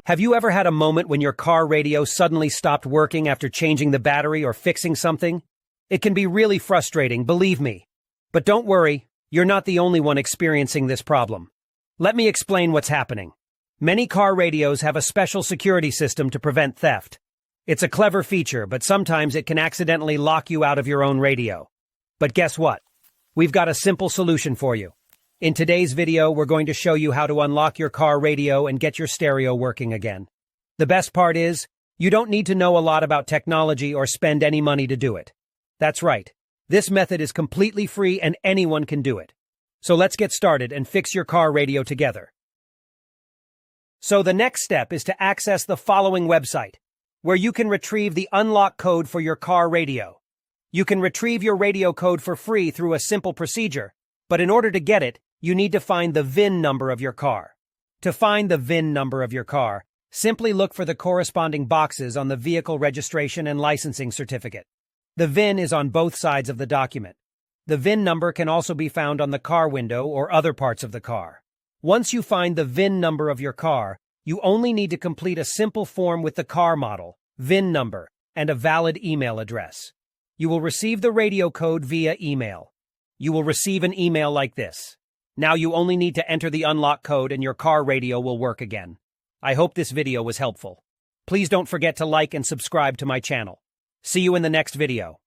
Have you ever had a moment when your car radio suddenly stopped working after changing the battery or fixing something? It can be really frustrating, believe me. But don't worry, you're not the only one experiencing this problem. Let me explain what's happening. Many car radios have a special security system to prevent theft. It's a clever feature, but sometimes it can accidentally lock you out of your own radio. But guess what? We've got a simple solution for you. In today's video, we're going to show you how to unlock your car radio and get your stereo working again. The best part is, you don't need to know a lot about technology or spend any money to do it. That's right. This method is completely free and anyone can do it. So let's get started and fix your car radio together. So the next step is to access the following website, where you can retrieve the unlock code for your car radio. You can retrieve your radio code for free through a simple procedure, but in order to get it, you need to find the VIN number of your car. To find the VIN number of your car, simply look for the corresponding boxes on the vehicle registration and licensing certificate. The VIN is on both sides of the document. The VIN number can also be found on the car window or other parts of the car. Once you find the VIN number of your car, you only need to complete a simple form with the car model, VIN number, and a valid email address. You will receive the radio code via email. You will receive an email like this. Now you only need to enter the unlock code and your car radio will work again. I hope this video was helpful. Please don't forget to like and subscribe to my channel. See you in the next video.